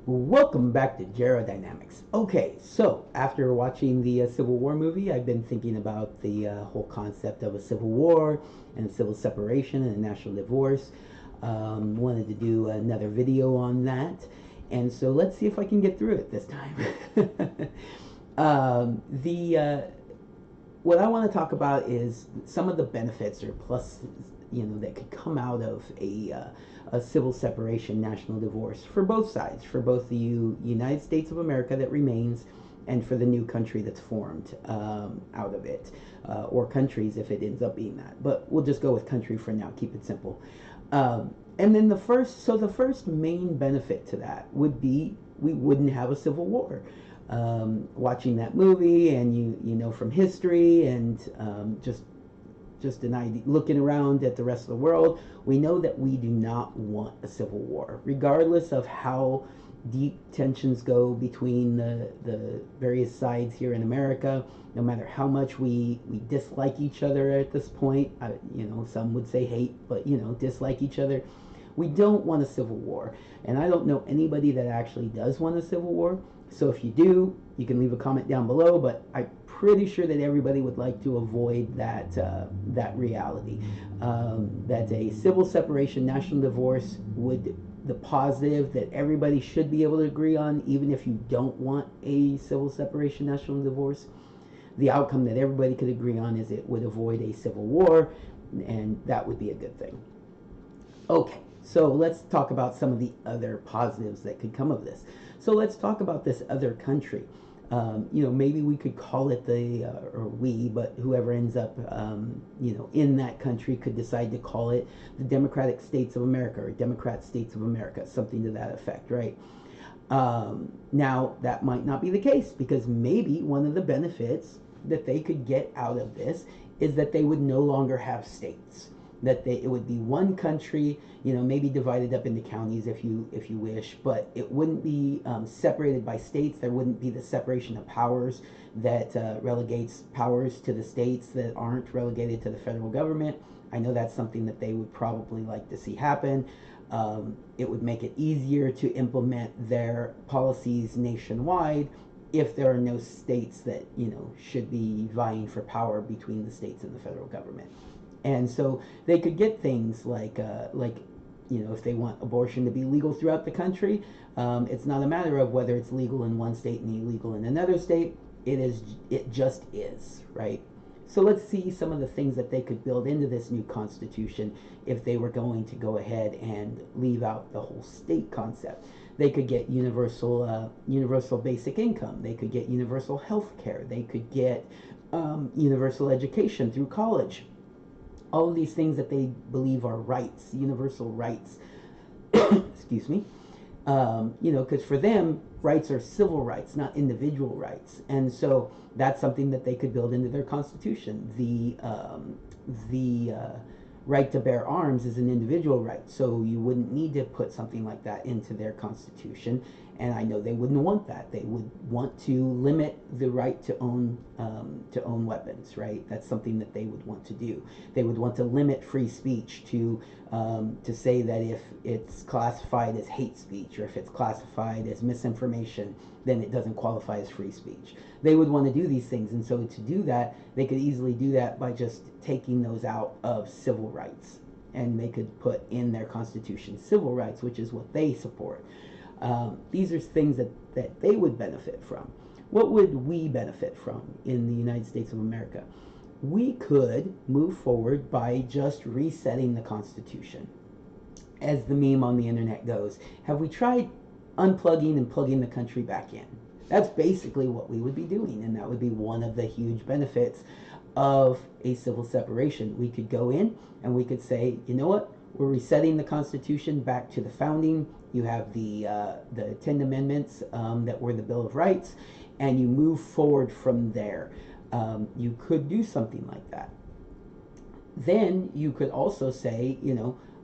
Welcome back to Gerodynamics. Okay, so after watching the Civil War movie, I've been thinking about the whole concept of a civil war and civil separation and a national divorce. Wanted to do another video on that, and so let's see if I can get through it this time. The What I want to talk about is some of the benefits or plus, that could come out of a civil separation, national divorce for both sides, for both the United States of America that remains, and for the new country that's formed out of it, or countries if it ends up being that. But we'll just go with country for now. Keep it simple. And then the first main benefit to that would be we wouldn't have a civil war. Watching that movie, and you know from history, and just an idea, looking around at the rest of the world, we know that we do not want a civil war, regardless of how deep tensions go between the various sides here in America. No matter how much we dislike each other at this point, some would say hate, but dislike each other. We don't want a civil war, and I don't know anybody that actually does want a civil war. So if you do, you can leave a comment down below, but I'm pretty sure that everybody would like to avoid that reality. That a civil separation, national divorce would, the positive that everybody should be able to agree on, even if you don't want a civil separation, national divorce, the outcome that everybody could agree on is it would avoid a civil war, and that would be a good thing. Okay, so let's talk about some of the other positives that could come of this. So let's talk about this other country. Maybe we could call it but whoever ends up, in that country could decide to call it the Democratic States of America or Democrat States of America, something to that effect, right? Now, that might not be the case, because maybe one of the benefits that they could get out of this is that they would no longer have states. That it would be one country, maybe divided up into counties if you wish, but it wouldn't be separated by states. There wouldn't be the separation of powers that relegates powers to the states that aren't relegated to the federal government. I know that's something that they would probably like to see happen. It would make it easier to implement their policies nationwide if there are no states that should be vying for power between the states and the federal government. And so they could get things like if they want abortion to be legal throughout the country, it's not a matter of whether it's legal in one state and illegal in another state. It just is, right? So let's see some of the things that they could build into this new constitution if they were going to go ahead and leave out the whole state concept. They could get universal basic income. They could get universal health care. They could get universal education through college. All of these things that they believe are rights, universal rights. Excuse me. Because for them, rights are civil rights, not individual rights, and so that's something that they could build into their constitution. The right to bear arms is an individual right, so you wouldn't need to put something like that into their constitution. And I know they wouldn't want that. They would want to limit the right to own weapons, right? That's something that they would want to do. They would want to limit free speech to say that if it's classified as hate speech or if it's classified as misinformation, then it doesn't qualify as free speech. They would want to do these things, and so to do that, they could easily do that by just taking those out of civil rights, and they could put in their constitution civil rights, which is what they support. These are things that they would benefit from. What would we benefit from in the United States of America? We could move forward by just resetting the Constitution. As the meme on the internet goes, have we tried unplugging and plugging the country back in? That's basically what we would be doing, and that would be one of the huge benefits of a civil separation. We could go in and we could say, you know what? We're resetting the Constitution back to the founding. You have the 10 Amendments that were the Bill of Rights, and you move forward from there. You could do something like that. Then you could also say,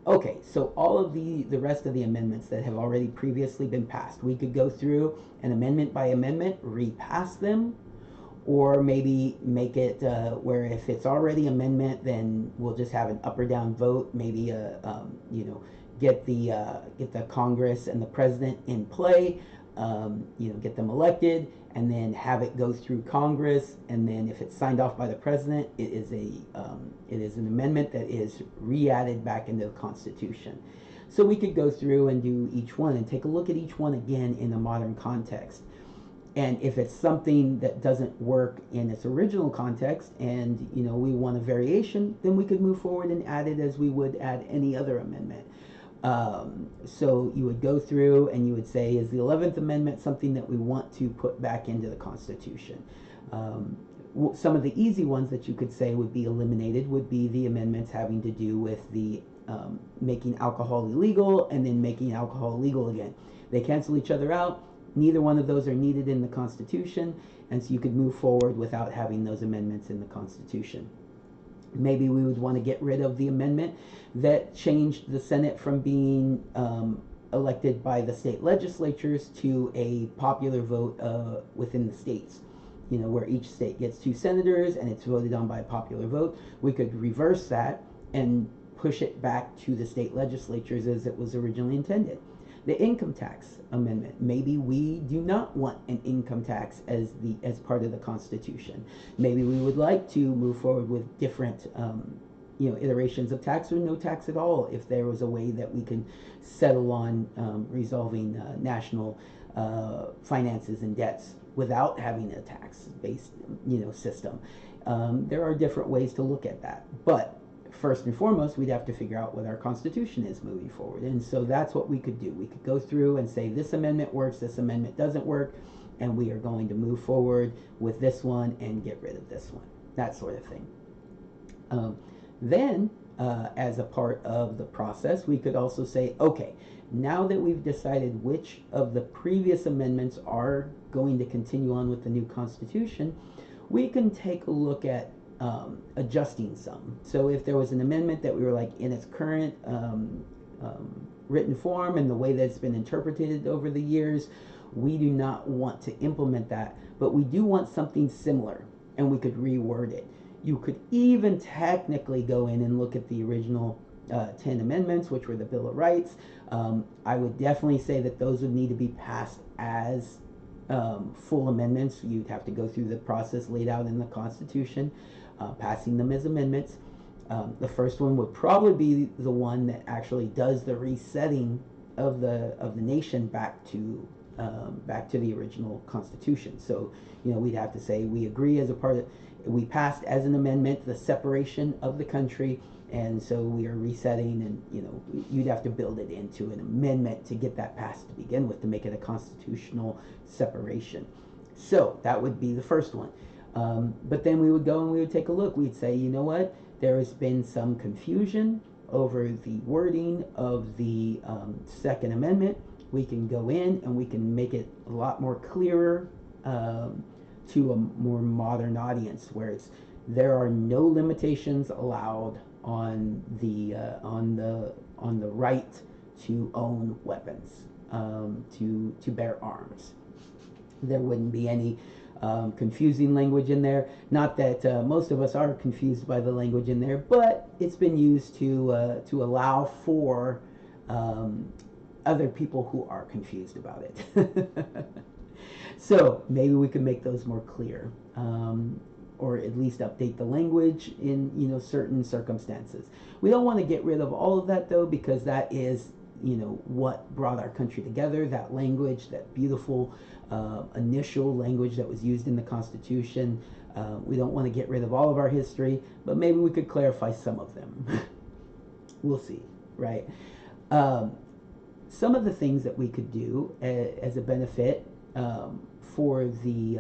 okay, so all of the rest of the amendments that have already previously been passed, we could go through and amendment by amendment, repass them, or maybe make it where if it's already amendment, then we'll just have an up or down vote. Maybe get the Congress and the president in play, get them elected, and then have it go through Congress, and then if it's signed off by the president, it is an amendment that is re-added back into the Constitution. So we could go through and do each one and take a look at each one again in a modern context. And if it's something that doesn't work in its original context, and we want a variation, then we could move forward and add it as we would add any other amendment. So you would go through and you would say, is the 11th Amendment something that we want to put back into the Constitution? Some of the easy ones that you could say would be eliminated would be the amendments having to do with the making alcohol illegal and then making alcohol legal again. They cancel each other out. Neither one of those are needed in the Constitution, and so you could move forward without having those amendments in the Constitution. Maybe we would want to get rid of the amendment that changed the Senate from being elected by the state legislatures to a popular vote within the states. Where each state gets 2 senators and it's voted on by a popular vote. We could reverse that and push it back to the state legislatures as it was originally intended. The income tax amendment. Maybe we do not want an income tax as part of the Constitution. Maybe we would like to move forward with different iterations of tax or no tax at all if there was a way that we can settle on resolving national finances and debts without having a tax-based system. There are different ways to look at that, but first and foremost, we'd have to figure out what our Constitution is moving forward. And so that's what we could do. We could go through and say this amendment works, this amendment doesn't work, and we are going to move forward with this one and get rid of this one. That sort of thing. Then, as a part of the process, we could also say, okay, now that we've decided which of the previous amendments are going to continue on with the new Constitution, we can take a look at adjusting some. So if there was an amendment that we were like in its current written form and the way that it's been interpreted over the years, we do not want to implement that, but we do want something similar, and we could reword it. You could even technically go in and look at the original 10 amendments, which were the Bill of Rights. I would definitely say that those would need to be passed as full amendments. You'd have to go through the process laid out in the Constitution, passing them as amendments. The first one would probably be the one that actually does the resetting of the nation back to the original Constitution. So we'd have to say we agree as a part of, we passed as an amendment the separation of the country, and so we are resetting, and you'd have to build it into an amendment to get that passed to begin with, to make it a constitutional separation. So that would be the first one. But then we would go and we would take a look. We'd say, you know what, there has been some confusion over the wording of the Second Amendment. We can go in and we can make it a lot more clearer to a more modern audience, where there are no limitations allowed on the right to own weapons, to bear arms. There wouldn't be any confusing language in there. Not that most of us are confused by the language in there, but it's been used to allow for other people who are confused about it. So maybe we can make those more clear, or at least update the language in certain circumstances. We don't want to get rid of all of that though, because that is what brought our country together. That language, that beautiful initial language that was used in the Constitution. We don't want to get rid of all of our history, but maybe we could clarify some of them. We'll see, right? Some of the things that we could do as a benefit for the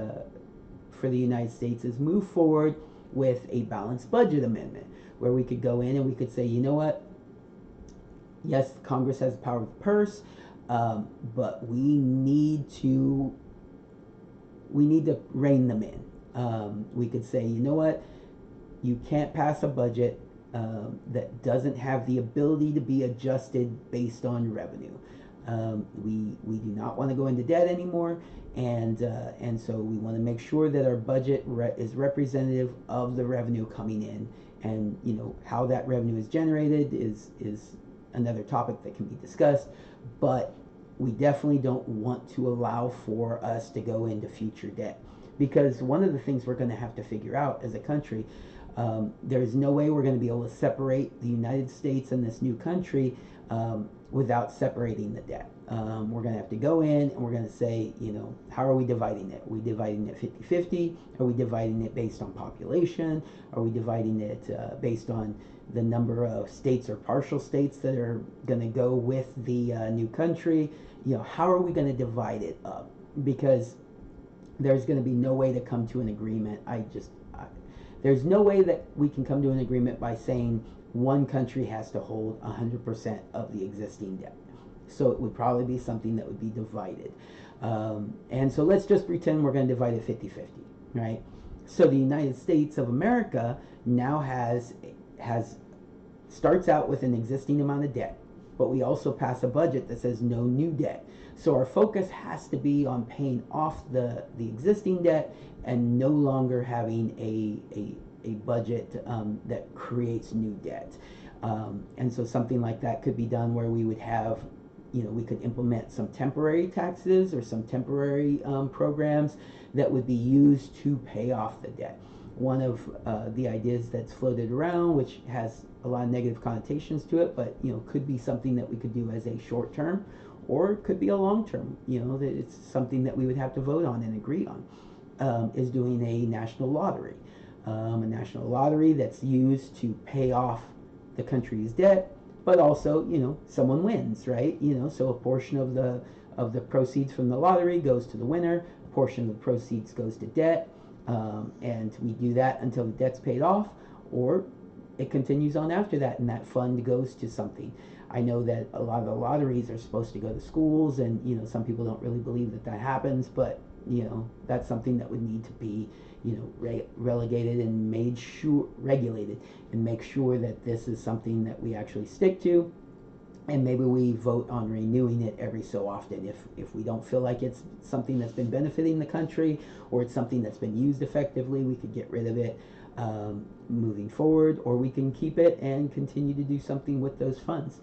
United States is move forward with a balanced budget amendment, where we could go in and we could say, you know what, yes, Congress has the power of the purse, but we need to rein them in. We could say, you know what, you can't pass a budget that doesn't have the ability to be adjusted based on revenue. We do not want to go into debt anymore, and so we want to make sure that our budget is representative of the revenue coming in, and how that revenue is generated is another topic that can be discussed, but we definitely don't want to allow for us to go into future debt, because one of the things we're going to have to figure out as a country, there's no way we're going to be able to separate the United States and this new country without separating the debt. We're going to have to go in and we're going to say, how are we dividing it? Are we dividing it 50-50? Are we dividing it based on population? Are we dividing it based on the number of states or partial states that are going to go with the new country? How are we going to divide it up? Because there's going to be no way to come to an agreement. There's no way that we can come to an agreement by saying one country has to hold 100% of the existing debt. So it would probably be something that would be divided. And so let's just pretend we're going to divide it 50-50, right? So the United States of America now starts out with an existing amount of debt, but we also pass a budget that says no new debt. So our focus has to be on paying off the existing debt and no longer having a budget that creates new debt. And so something like that could be done where we would have, we could implement some temporary taxes or some temporary programs that would be used to pay off the debt. One of the ideas that's floated around, which has a lot of negative connotations to it, but could be something that we could do as a short term, or it could be a long term. That it's something that we would have to vote on and agree on. Is doing a national lottery, that's used to pay off the country's debt, but also someone wins, right? So a portion of the proceeds from the lottery goes to the winner, a portion of the proceeds goes to debt, and we do that until the debt's paid off, or it continues on after that, and that fund goes to something. I know that a lot of the lotteries are supposed to go to schools, and some people don't really believe that happens, but that's something that would need to be relegated and regulated, and make sure that this is something that we actually stick to. And maybe we vote on renewing it every so often. If we don't feel like it's something that's been benefiting the country, or it's something that's been used effectively, we could get rid of it moving forward, or we can keep it and continue to do something with those funds.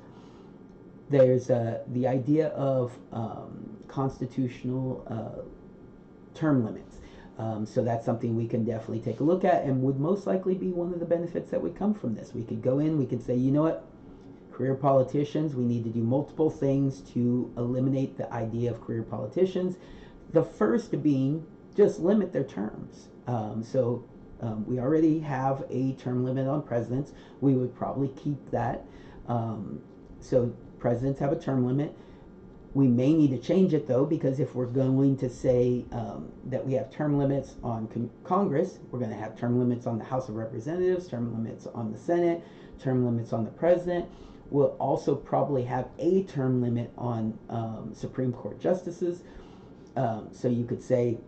There's the idea of constitutional term limits. So that's something we can definitely take a look at, and would most likely be one of the benefits that would come from this. We could go in, we could say, what? Career politicians, we need to do multiple things to eliminate the idea of career politicians. The first being just limit their terms. We already have a term limit on presidents. We would probably keep that. So presidents have a term limit. We may need to change it though, because if we're going to say that we have term limits on Congress, we're going to have term limits on the House of Representatives, term limits on the Senate, term limits on the president. We'll also probably have a term limit on Supreme Court justices. So you could say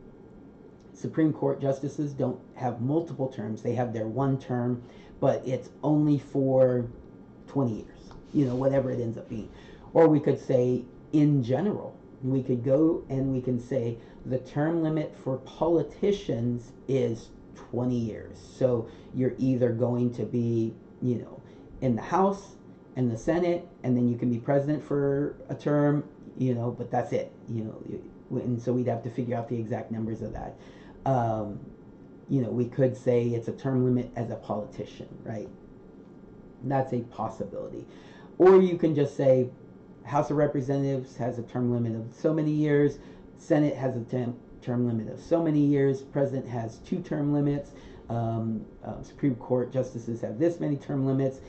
Supreme Court justices don't have multiple terms. They have their one term, but it's only for 20 years, whatever it ends up being. Or we could say, in general, we could go and we can say the term limit for politicians is 20 years. So you're either going to be, in the House and the Senate, and then you can be president for a term, but that's it, and so we'd have to figure out the exact numbers of that. We could say it's a term limit as a politician, right? That's a possibility. Or you can just say House of Representatives has a term limit of so many years, Senate has a term limit of so many years, President has 2 term limits, Supreme Court justices have this many term limits,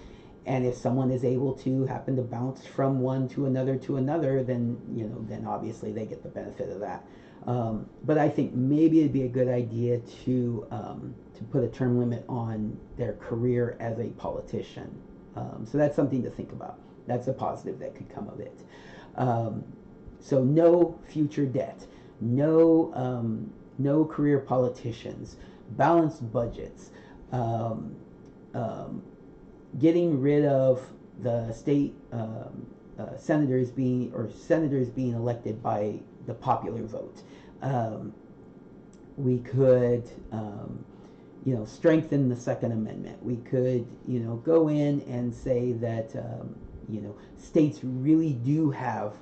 and if someone is able to happen to bounce from one to another, then then obviously they get the benefit of that. But I think maybe it'd be a good idea to put a term limit on their career as a politician. So that's something to think about. That's a positive that could come of it. So no future debt, no career politicians, balanced budgets, getting rid of the state senators being elected by the popular vote. We could strengthen the Second Amendment. We could go in and say that States really do have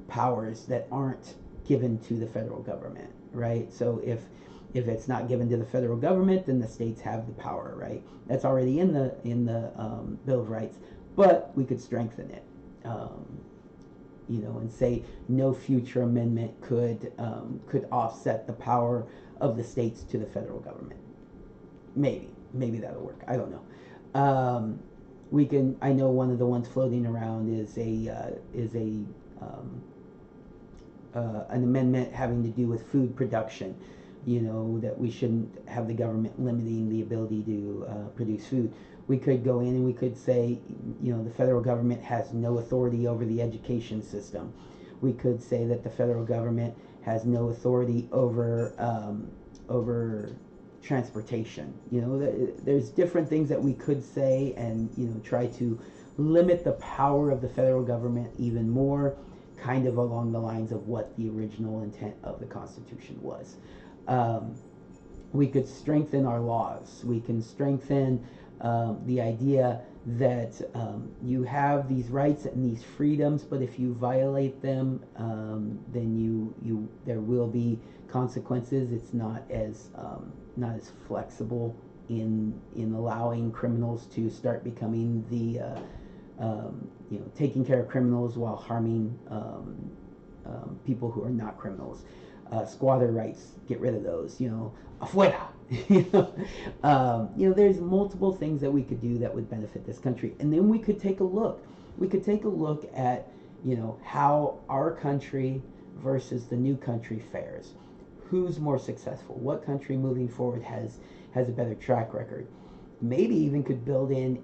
powers that aren't given to the federal government, right? So if it's not given to the federal government, then the states have the power, right? That's already in the Bill of Rights, but we could strengthen it, and say no future amendment could offset the power of the states to the federal government. Maybe that'll work. I don't know. We can. I know one of the ones floating around is an amendment having to do with food production. That we shouldn't have the government limiting the ability to produce food. We could go in and we could say, the federal government has no authority over the education system. We could say that the federal government has no authority over transportation. There's different things that we could say, and try to limit the power of the federal government even more, kind of along the lines of what the original intent of the Constitution was. We could strengthen our laws. We can strengthen the idea that you have these rights and these freedoms, but if you violate them, then there will be consequences. It's not as flexible in allowing criminals to start becoming taking care of criminals while harming people who are not criminals. Squatter rights, get rid of those. Afuera. There's multiple things that we could do that would benefit this country, and then we could take a look. We could take a look at how our country versus the new country fares. Who's more successful? What country moving forward has a better track record? Maybe even could build in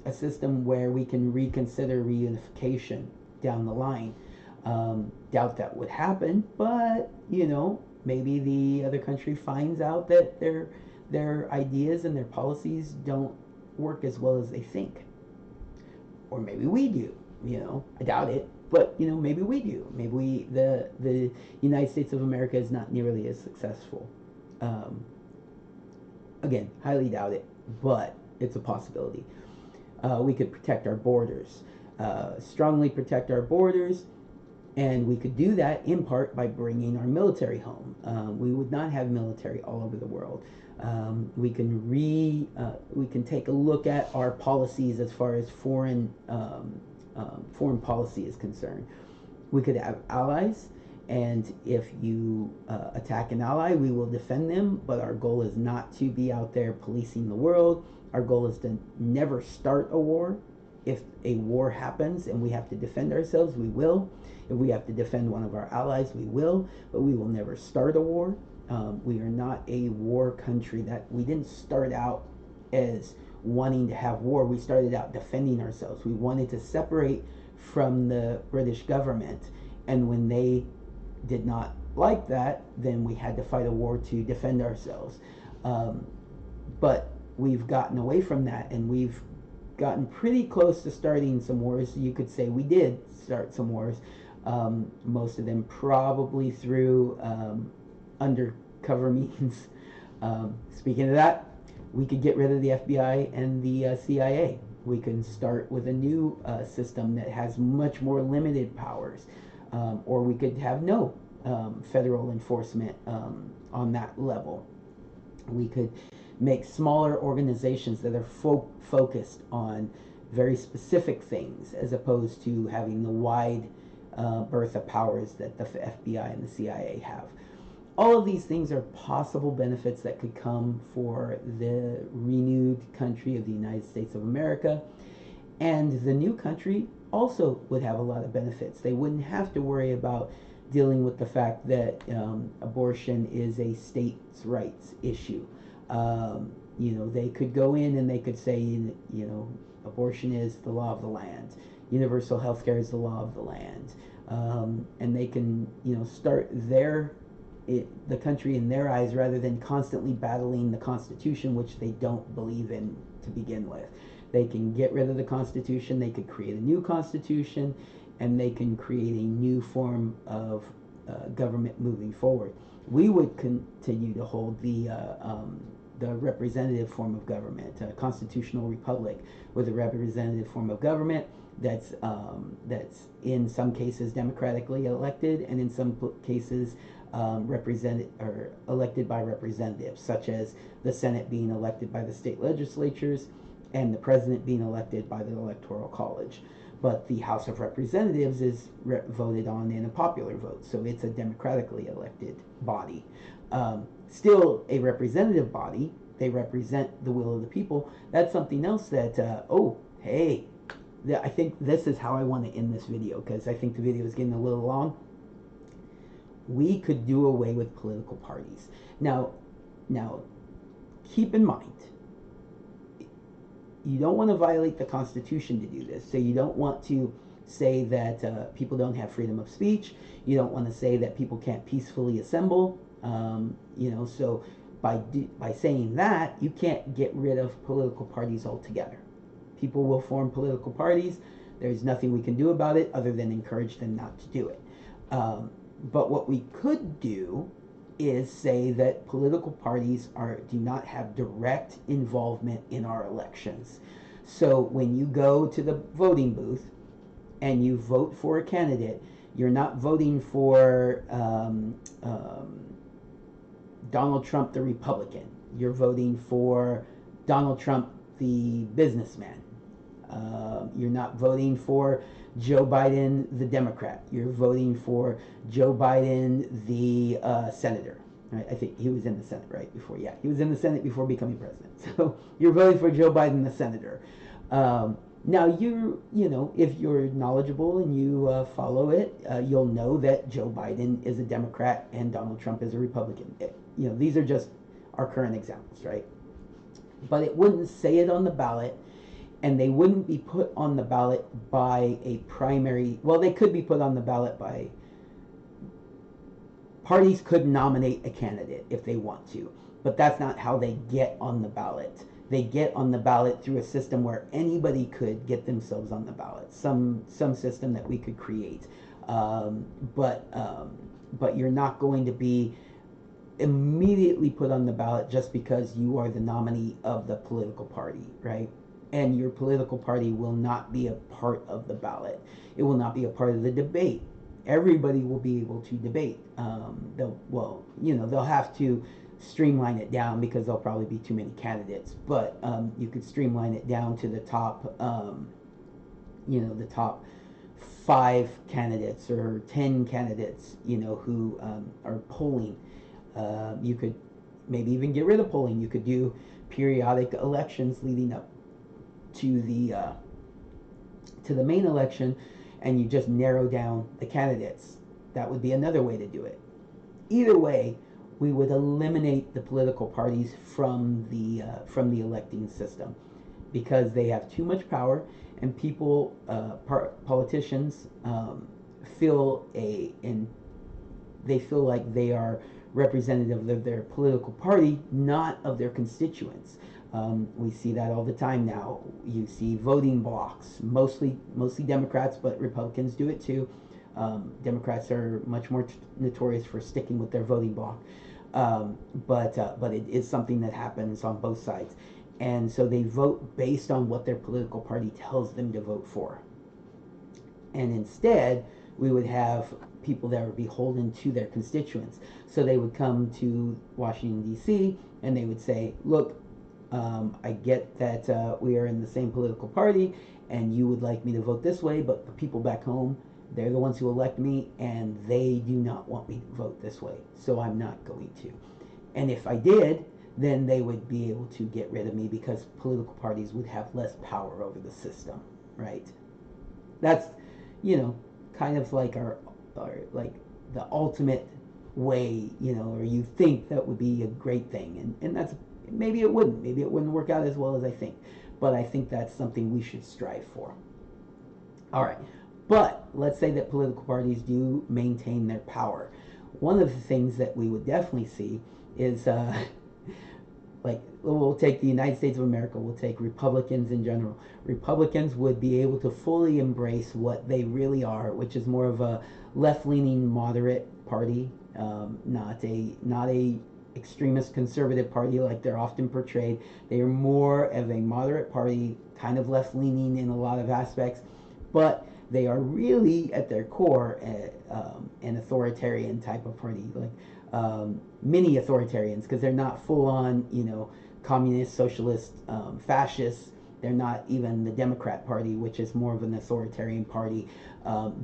a system where we can reconsider reunification down the line. Doubt that would happen, but maybe the other country finds out that their ideas and their policies don't work as well as they think, or maybe we do. I doubt it, but maybe we do. Maybe the United States of America is not nearly as successful. Again, highly doubt it, but it's a possibility. We could protect our borders, strongly protect our borders. And we could do that in part by bringing our military home. We would not have military all over the world. We can take a look at our policies as far as foreign policy is concerned. We could have allies, and if you attack an ally, we will defend them. But our goal is not to be out there policing the world. Our goal is to never start a war. If a war happens and we have to defend ourselves, we will. If we have to defend one of our allies, we will, but we will never start a war. We are not a war country. That we didn't start out as wanting to have war. We started out defending ourselves. We wanted to separate from the British government, and when they did not like that, then we had to fight a war to defend ourselves. But we've gotten away from that, and we've gotten pretty close to starting some wars. You could say we did start some wars. Most of them probably through undercover means. Speaking of that, we could get rid of the FBI and the CIA. We can start with a new system that has much more limited powers, or we could have no federal enforcement on that level. We could make smaller organizations that are focused on very specific things, as opposed to having the wide berth of powers that the FBI and the CIA have. All of these things are possible benefits that could come for the renewed country of the United States of America. And the new country also would have a lot of benefits. They wouldn't have to worry about dealing with the fact that abortion is a states' rights issue. They could go in and they could say, abortion is the law of the land. Universal health care is the law of the land. And they can, start the country in their eyes, rather than constantly battling the Constitution, which they don't believe in to begin with. They can get rid of the Constitution, they could create a new Constitution, and they can create a new form of government moving forward. We would continue to hold the the representative form of government, a constitutional republic with a representative form of government that's in some cases democratically elected and in some cases represented or elected by representatives, such as the Senate being elected by the state legislatures and the president being elected by the Electoral College. But the House of Representatives is voted on in a popular vote, so it's a democratically elected body. Still a representative body, they represent the will of the people. That's something else that, I think this is how I want to end this video, because I think the video is getting a little long. We could do away with political parties. Now, keep in mind, you don't want to violate the Constitution to do this. So you don't want to say that people don't have freedom of speech. You don't want to say that people can't peacefully assemble. So by saying that, you can't get rid of political parties altogether. People will form political parties. There's nothing we can do about it other than encourage them not to do it. But what we could do is say that political parties do not have direct involvement in our elections. So when you go to the voting booth and you vote for a candidate, you're not voting for Donald Trump the Republican. You're voting for Donald Trump the businessman. You're not voting for Joe Biden the Democrat. You're voting for Joe Biden the senator. Right? I think he was in the Senate right before. Yeah, he was in the Senate before becoming president. So you're voting for Joe Biden the senator. Now if you're knowledgeable and you follow it, you'll know that Joe Biden is a Democrat and Donald Trump is a Republican. These are just our current examples, right? But it wouldn't say it on the ballot. And they wouldn't be put on the ballot by a primary. Well, they could be put on the ballot by. Parties could nominate a candidate if they want to, but that's not how they get on the ballot. They get on the ballot through a system where anybody could get themselves on the ballot. Some system that we could create, but you're not going to be immediately put on the ballot just because you are the nominee of the political party, right? And your political party will not be a part of the ballot. It will not be a part of the debate. Everybody will be able to debate. They'll have to streamline it down because there'll probably be too many candidates. But you could streamline it down to the top, the top 5 candidates or 10 candidates, who are polling. You could maybe even get rid of polling. You could do periodic elections leading up to the main election, and you just narrow down the candidates. That would be another way to do it. Either way, we would eliminate the political parties from the electing system because they have too much power, and people, politicians, feel like they are representative of their political party, not of their constituents. We see that all the time now. You see voting blocks, mostly Democrats, but Republicans do it too. Democrats are much more notorious for sticking with their voting block, but it is something that happens on both sides, and so they vote based on what their political party tells them to vote for. And instead, we would have people that are beholden to their constituents. So they would come to Washington, D.C., and they would say, look, I get that we are in the same political party and you would like me to vote this way, but the people back home, they're the ones who elect me and they do not want me to vote this way, so I'm not going to. And if I did, then they would be able to get rid of me because political parties would have less power over the system, right? That's, kind of like our like the ultimate way, or you think that would be a great thing. And that's, maybe it wouldn't work out as well as I think, but I think that's something we should strive for. All right, but let's say that political parties do maintain their power. One of the things that we would definitely see is like, we'll take the United States of America, we'll take Republicans in general. Republicans would be able to fully embrace what they really are, which is more of a left-leaning moderate party, not a extremist conservative party like they're often portrayed. They are more of a moderate party, kind of left leaning in a lot of aspects, but they are really at their core an authoritarian type of party, like mini authoritarians, because they're not full on, communist, socialist, fascists. They're not even the Democrat Party, which is more of an authoritarian party.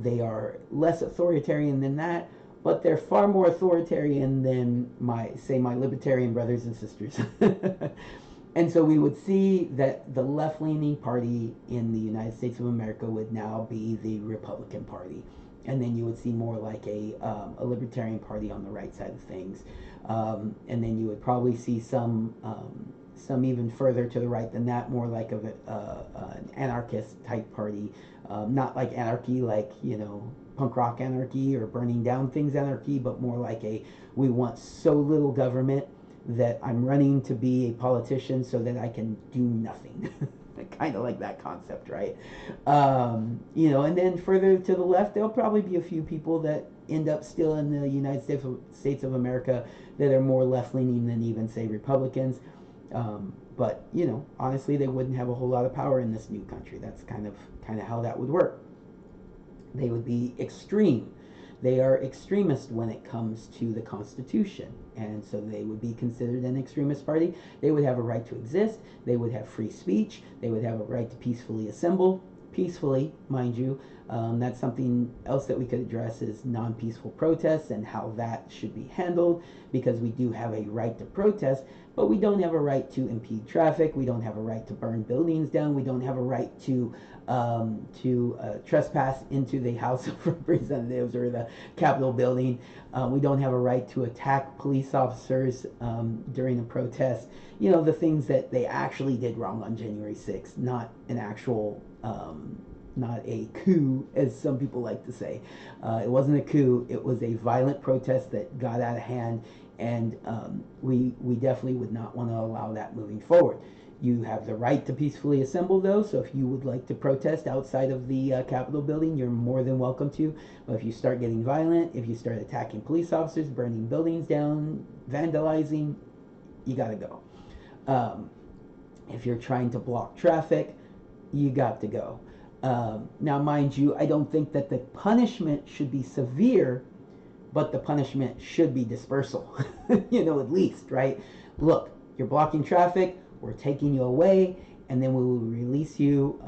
They are less authoritarian than that, but they're far more authoritarian than my libertarian brothers and sisters. And so we would see that the left-leaning party in the United States of America would now be the Republican Party, and then you would see more like a libertarian party on the right side of things, and then you would probably see some even further to the right than that, more like an anarchist type party, not like anarchy, like punk rock anarchy or burning down things anarchy, but more like we want so little government that I'm running to be a politician so that I can do nothing. Kind of like that concept, right? And then further to the left, there'll probably be a few people that end up still in the United States of America that are more left-leaning than even, say, Republicans. But honestly, they wouldn't have a whole lot of power in this new country. That's kind of how that would work. They would be extreme. They are extremist when it comes to the Constitution, and so they would be considered an extremist party. They would have a right to exist. They would have free speech. They would have a right to peacefully assemble. Peacefully, mind you. That's something else that we could address is non-peaceful protests and how that should be handled, because we do have a right to protest, but we don't have a right to impede traffic. We don't have a right to burn buildings down. We don't have a right to trespass into the House of Representatives or the Capitol building. We don't have a right to attack police officers during a protest. The things that they actually did wrong on January 6th, not an actual not a coup, as some people like to say. It wasn't a coup. It was a violent protest that got out of hand, and we definitely would not want to allow that moving forward. You have the right to peacefully assemble, though, so if you would like to protest outside of the Capitol building, you're more than welcome to. But if you start getting violent, if you start attacking police officers, burning buildings down, vandalizing, you got to go. If you're trying to block traffic, you got to go. Now, mind you, I don't think that the punishment should be severe, but the punishment should be dispersal, at least, right? Look, you're blocking traffic, we're taking you away, and then we will release you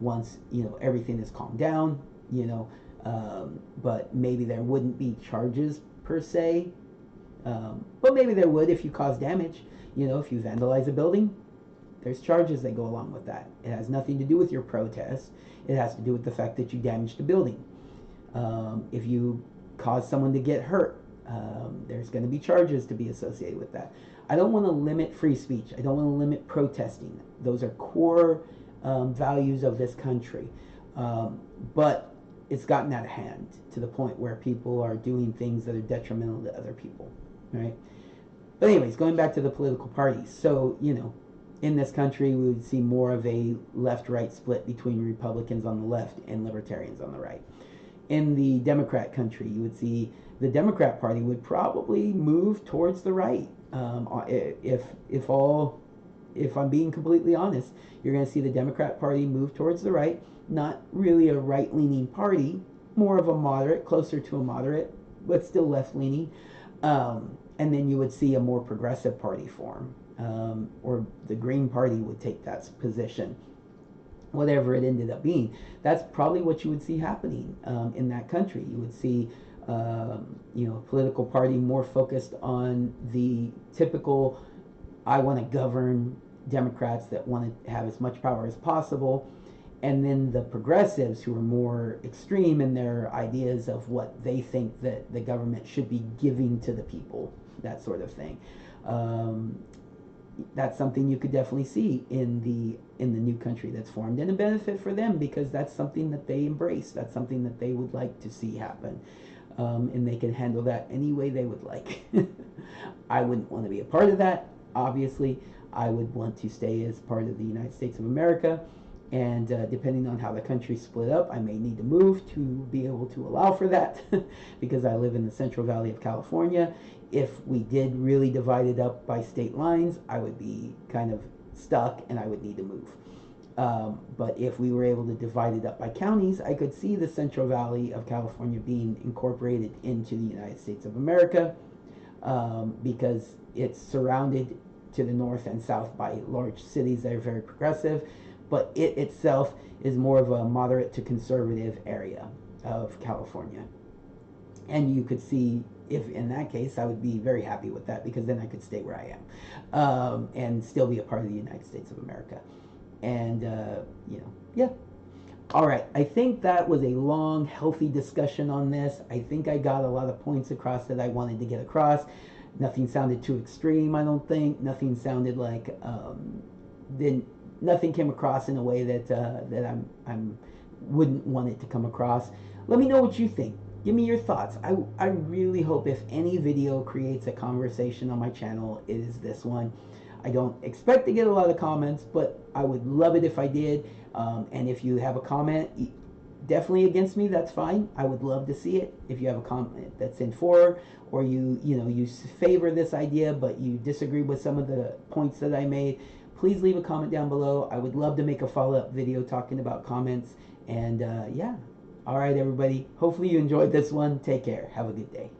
once, everything is calmed down, but maybe there wouldn't be charges per se, but maybe there would if you cause damage. If you vandalize a building, there's charges that go along with that. It has nothing to do with your protest. It has to do with the fact that you damaged the building. If you cause someone to get hurt, there's going to be charges to be associated with that. I don't want to limit free speech. I don't want to limit protesting. Those are core values of this country. But it's gotten out of hand to the point where people are doing things that are detrimental to other people, right? But anyways, going back to the political parties. So, in this country, we would see more of a left-right split between Republicans on the left and Libertarians on the right. In the Democrat country, you would see the Democrat Party would probably move towards the right. If I'm being completely honest, you're going to see the Democrat Party move towards the right. Not really a right-leaning party, more of a moderate, closer to a moderate, but still left-leaning. And then you would see a more progressive party form. Or the Green Party would take that position, whatever it ended up being. That's probably what you would see happening in that country. You would see, a political party more focused on the typical, I want to govern Democrats that want to have as much power as possible, and then the progressives who are more extreme in their ideas of what they think that the government should be giving to the people, that sort of thing. That's something you could definitely see in the new country that's formed, and a benefit for them because that's something that they embrace. That's something that they would like to see happen, and they can handle that any way they would like. I wouldn't want to be a part of that. Obviously, I would want to stay as part of the United States of America, And depending on how the country split up, I may need to move to be able to allow for that because I live in the Central Valley of California. If we did really divide it up by state lines, I would be kind of stuck and I would need to move. But if we were able to divide it up by counties, I could see the Central Valley of California being incorporated into the United States of America, because it's surrounded to the north and south by large cities that are very progressive, but it itself is more of a moderate to conservative area of California. And you could see, if in that case, I would be very happy with that, because then I could stay where I am, and still be a part of the United States of America. And, yeah. All right, I think that was a long, healthy discussion on this. I think I got a lot of points across that I wanted to get across. Nothing sounded too extreme, I don't think. Nothing sounded like, nothing came across in a way that I'm wouldn't want it to come across. Let me know what you think. Give me your thoughts. I really hope if any video creates a conversation on my channel, it is this one. I don't expect to get a lot of comments, but I would love it if I did. And if you have a comment definitely against me, that's fine. I would love to see it. If you have a comment that's in for, or you favor this idea, but you disagree with some of the points that I made, please leave a comment down below. I would love to make a follow-up video talking about comments. And yeah. All right, everybody. Hopefully you enjoyed this one. Take care. Have a good day.